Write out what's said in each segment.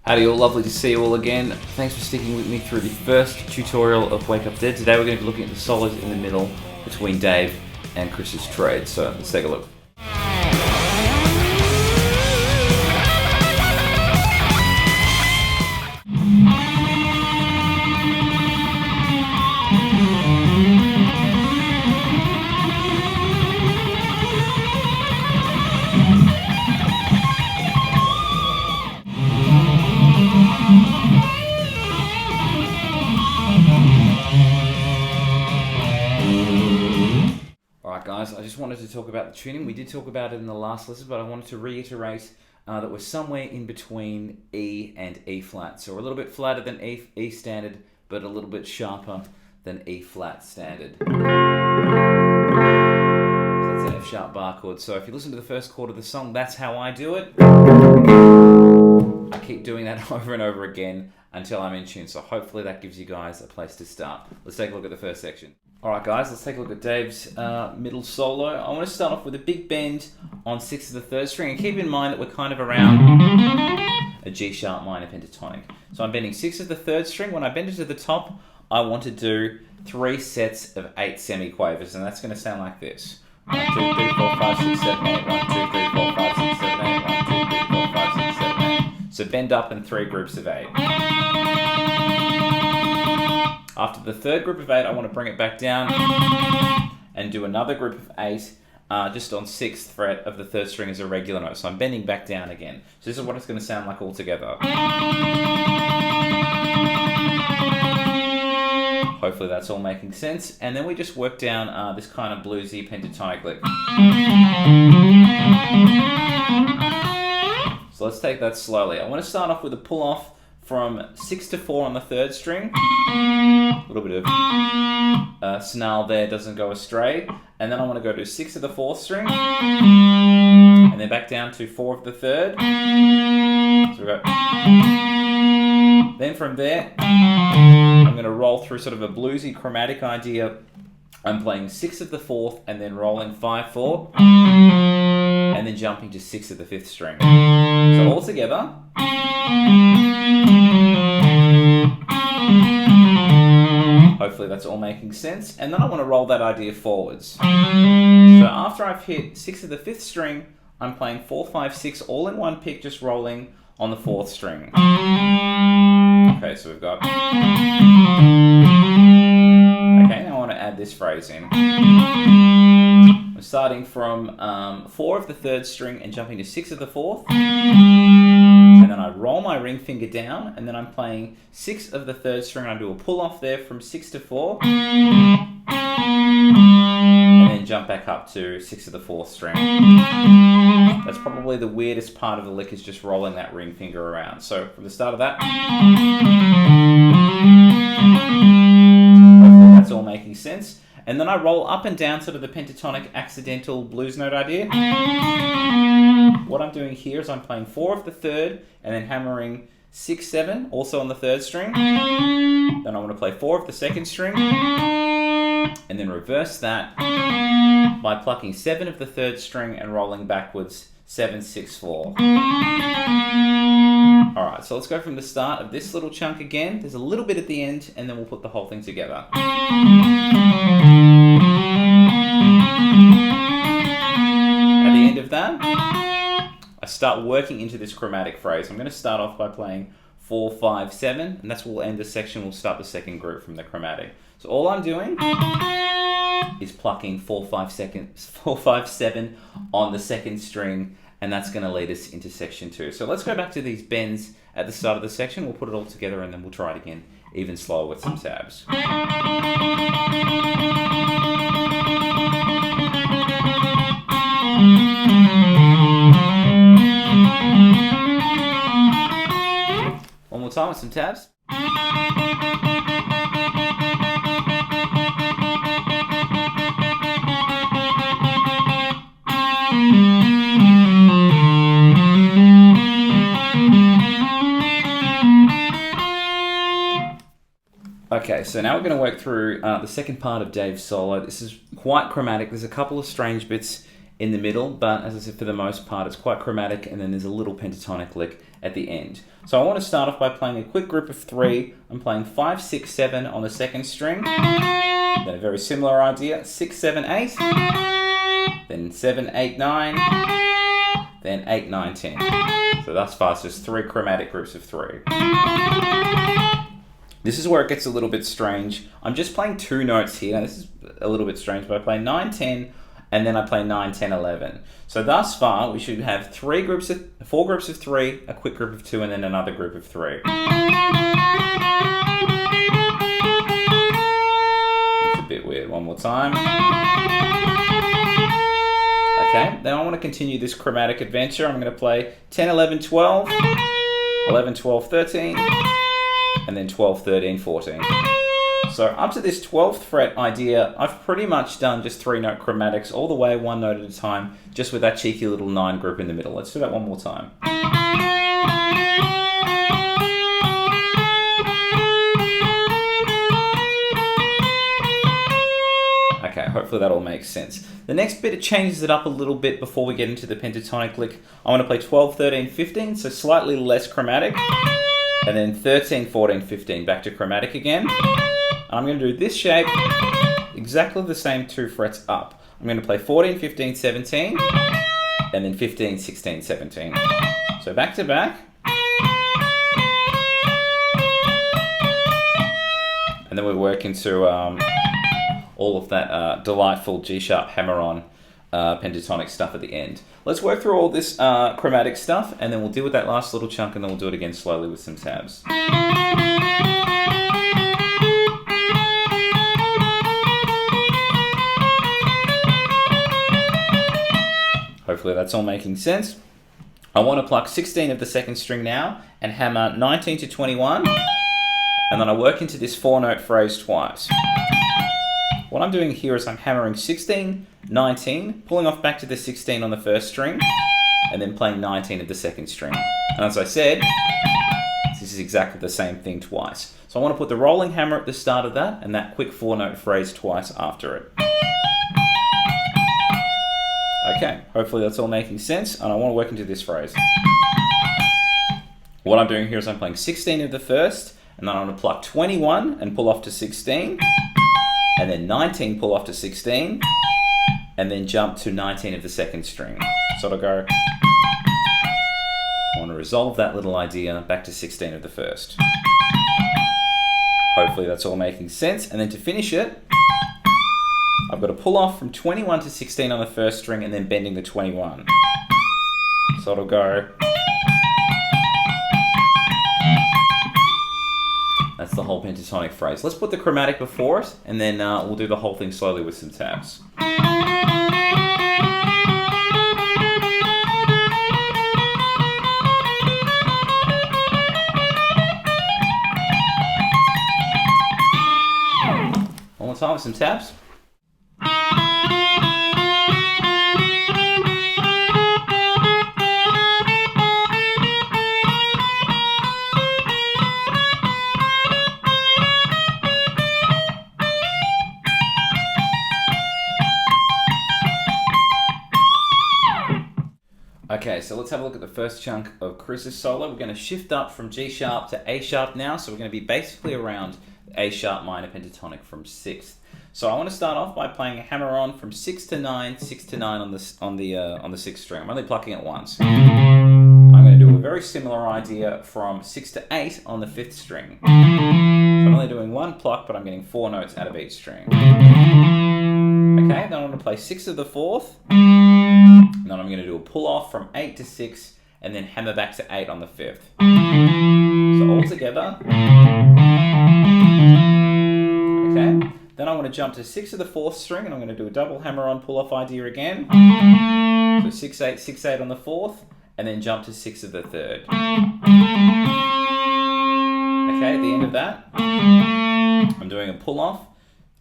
Howdy all, lovely to see you all again. Thanks for sticking with me through the first tutorial of Wake Up Dead. Today we're going to be looking at the solos in the middle between Dave and Chris's trade. So let's take a look. Alright guys, I just wanted to talk about the tuning. We did talk about it in the last lesson, but I wanted to reiterate that we're somewhere in between E and E flat. So we're a little bit flatter than E standard, but a little bit sharper than E flat standard. So that's an F sharp bar chord. So if you listen to the first chord of the song, that's how I do it. I keep doing that over and over again until I'm in tune. So hopefully that gives you guys a place to start. Let's take a look at the first section. Alright guys, let's take a look at Dave's middle solo. I want to start off with a big bend on 6 of the 3rd string, and keep in mind that we're kind of around a G sharp minor pentatonic. So I'm bending 6 of the 3rd string. When I bend it to the top, I want to do 3 sets of 8 semiquavers, and that's going to sound like this. 1, 2, 3, 4, 5, 6, 7, 8. 1, 2, 3, 4, 5, 6, 7, 8. 1, 2, 3, 4, 5, 6, 7, 8. So bend up in 3 groups of 8. After the 3rd group of 8, I want to bring it back down and do another group of 8 just on 6th fret of the 3rd string as a regular note. So I'm bending back down again. So this is what it's going to sound like all together. Hopefully that's all making sense. And then we just work down this kind of bluesy pentatonic lick. So let's take that slowly. I want to start off with a pull off from 6 to 4 on the 3rd string. A little bit of snarl there, doesn't go astray. And then I want to go to 6 of the 4th string. And then back down to 4 of the 3rd. So we go. Then from there, I'm going to roll through sort of a bluesy chromatic idea. I'm playing 6 of the 4th and then rolling 5, 4. And then jumping to 6 of the 5th string. So all together. Hopefully that's all making sense. And then I want to roll that idea forwards. So after I've hit 6 of the 5th string, I'm playing 4, 5, 6 all in one pick, just rolling on the 4th string. Okay, so we've got... Okay, now I want to add this phrase in. I'm starting from 4 of the 3rd string and jumping to 6 of the 4th. And then I roll my ring finger down, and then I'm playing 6 of the 3rd string, and I do a pull off there from 6 to 4. And then jump back up to 6 of the 4th string. That's probably the weirdest part of the lick, is just rolling that ring finger around. So from the start of that, hopefully that's all making sense. And then I roll up and down sort of the pentatonic accidental blues note idea. What I'm doing here is I'm playing 4 of the 3rd and then hammering 6, 7, also on the 3rd string. Then I want to play 4 of the 2nd string and then reverse that by plucking 7 of the 3rd string and rolling backwards 7, 6, 4. Alright, so let's go from the start of this little chunk again. There's a little bit at the end, and then we'll put the whole thing together. At the end of that, I start working into this chromatic phrase. I'm going to start off by playing 4, 5, 7, and that's where we'll end the section. We'll start the second group from the chromatic. So all I'm doing is plucking 4, 5, 7 on the 2nd string, and that's going to lead us into section 2. So let's go back to these bends at the start of the section. We'll put it all together, and then we'll try it again even slower with some tabs. One more time with some tabs. Okay, so now we're going to work through the second part of Dave's solo. This is quite chromatic. There's a couple of strange bits in the middle, but as I said, for the most part, it's quite chromatic, and then there's a little pentatonic lick at the end. So I want to start off by playing a quick group of 3. I'm playing 5, 6, 7 on the second string. Then a very similar idea, 6, 7, 8. Then 7, 8, 9. Then 8, 9, 10. So thus far, it's just 3 chromatic groups of 3. This is where it gets a little bit strange. I'm just playing 2 notes here. Now, this is a little bit strange, but I play 9, 10, and then I play 9, 10, 11. So thus far, we should have 4 groups of 3, a quick group of 2, and then another group of 3. It's a bit weird. One more time. Okay, then I want to continue this chromatic adventure. I'm going to play 10, 11, 12, 11, 12, 13, and then 12, 13, 14. So up to this 12th fret idea, I've pretty much done just 3-note chromatics all the way, 1 note at a time, just with that cheeky little 9 group in the middle. Let's do that one more time. Okay, hopefully that all makes sense. The next bit, it changes it up a little bit before we get into the pentatonic lick. I want to play 12, 13, 15, so slightly less chromatic. And then 13, 14, 15, back to chromatic again. I'm going to do this shape, exactly the same 2 frets up. I'm going to play 14, 15, 17, and then 15, 16, 17. So back to back. And then we work into all of that delightful G-sharp hammer-on pentatonic stuff at the end. Let's work through all this chromatic stuff, and then we'll deal with that last little chunk, and then we'll do it again slowly with some tabs. Hopefully that's all making sense. I want to pluck 16 of the second string now and hammer 19 to 21, and then I work into this 4-note phrase twice. What I'm doing here is I'm hammering 16, 19, pulling off back to the 16 on the first string, and then playing 19 of the second string. And as I said, this is exactly the same thing twice. So I want to put the rolling hammer at the start of that, and that quick 4-note phrase twice after it. Okay, hopefully that's all making sense, and I want to work into this phrase. What I'm doing here is I'm playing 16 of the first, and then I'm going to pluck 21 and pull off to 16, and then 19 pull off to 16, and then jump to 19 of the second string. So it'll go, I want to resolve that little idea back to 16 of the first. Hopefully that's all making sense, and then to finish it, I've got to pull off from 21 to 16 on the first string and then bending to 21. So it'll go. That's the whole pentatonic phrase. Let's put the chromatic before it, and then we'll do the whole thing slowly with some tabs. One more time with some tabs. Okay, so let's have a look at the first chunk of Chris's solo. We're going to shift up from G sharp to A sharp now, so we're going to be basically around A sharp minor pentatonic from 6th. So I want to start off by playing a hammer on from 6 to 9 on the 6th string. I'm only plucking it once. I'm going to do a very similar idea from 6 to 8 on the 5th string. So I'm only doing 1 pluck, but I'm getting 4 notes out of each string. Okay, then I'm going to play 6 of the 4th. And then I'm going to do a pull off from 8 to 6 and then hammer back to 8 on the 5th. So all together. Okay, then I want to jump to 6 of the 4th string and I'm going to do a double hammer on pull off idea again. So 6, 8, 6, 8 on the 4th and then jump to 6 of the 3rd. Okay, at the end of that, I'm doing a pull off,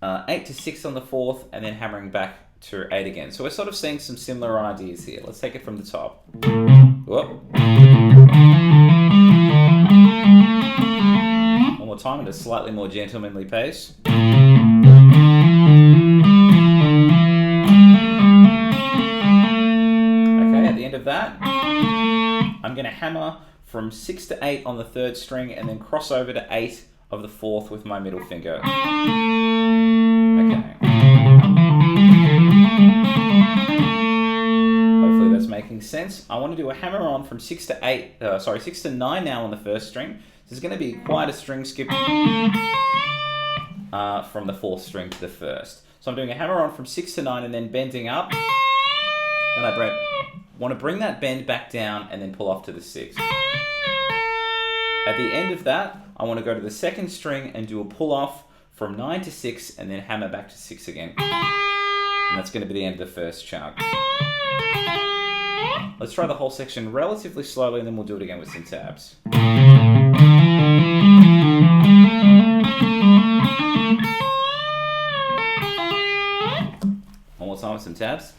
8 to 6 on the 4th and then hammering back to 8 again. So we're sort of seeing some similar ideas here. Let's take it from the top. Whoop. One more time at a slightly more gentlemanly pace. that, I'm going to hammer from 6 to 8 on the 3rd string and then cross over to 8 of the 4th with my middle finger. Okay. Hopefully that's making sense. I want to do a hammer on from 6 to 9 now on the 1st string. There's going to be quite a string skip from the 4th string to the 1st. So I'm doing a hammer on from 6 to 9 and then bending up. Then I want to bring that bend back down and then pull off to the 6th. At the end of that, I want to go to the 2nd string and do a pull off from 9 to 6 and then hammer back to 6 again. And that's going to be the end of the 1st chunk. Let's try the whole section relatively slowly and then we'll do it again with some tabs. One more time with some tabs.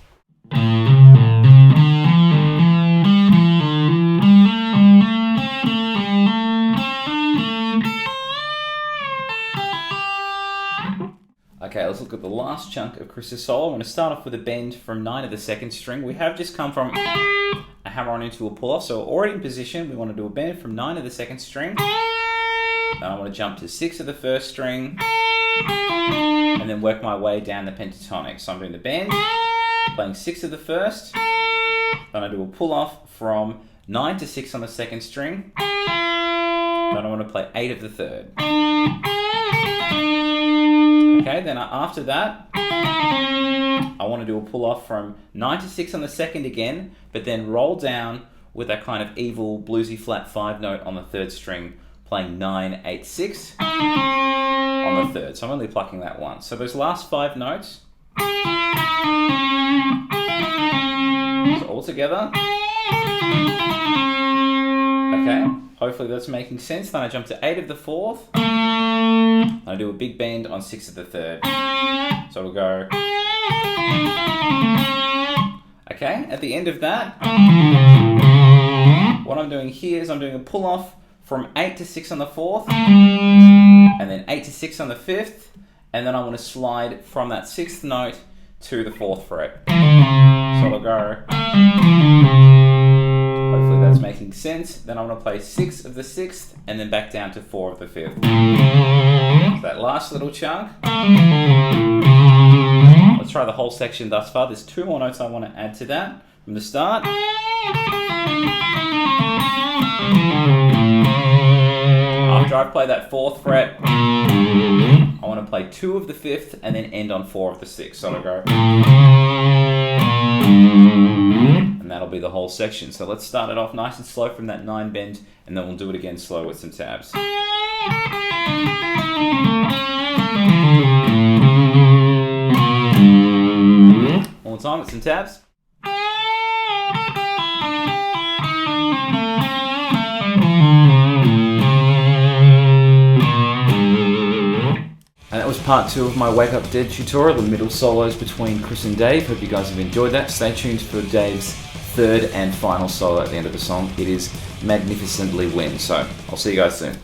Okay, let's look at the last chunk of Chris's solo. I'm going to start off with a bend from 9 of the 2nd string. We have just come from a hammer on into a pull off, so we're already in position. We want to do a bend from 9 of the 2nd string. Then I want to jump to 6 of the 1st string, and then work my way down the pentatonic. So I'm doing the bend, playing 6 of the 1st, then I do a pull off from 9 to 6 on the 2nd string, then I want to play 8 of the 3rd. Okay, then after that, I want to do a pull off from 9 to 6 on the 2nd again, but then roll down with that kind of evil bluesy flat 5 note on the 3rd string, playing 9, 8, 6 on the 3rd. So I'm only plucking that once. So those last 5 notes, so all together. Okay, hopefully that's making sense. Then I jump to 8 of the 4th. I do a big bend on 6 of the 3rd. So we'll go. Okay, at the end of that, what I'm doing here is I'm doing a pull off from 8 to 6 on the 4th, and then 8 to 6 on the 5th, and then I want to slide from that 6th note to the 4th fret. So I'll go. Hopefully that's making sense. Then I want to play 6 of the 6th, and then back down to 4 of the 5th. So that last little chunk. Let's try the whole section thus far. There's 2 more notes I want to add to that from the start. After I play that 4th fret, I want to play 2 of the 5th and then end on 4 of the 6th. So I'll go. And that'll be the whole section. So let's start it off nice and slow from that 9 bend, and then we'll do it again slow with some tabs. One more time with some tabs. And that was part 2 of my Wake Up Dead tutorial, the middle solos between Chris and Dave. Hope you guys have enjoyed that. Stay tuned for Dave's 3rd and final solo at the end of the song. It is Magnificently Win. So I'll see you guys soon.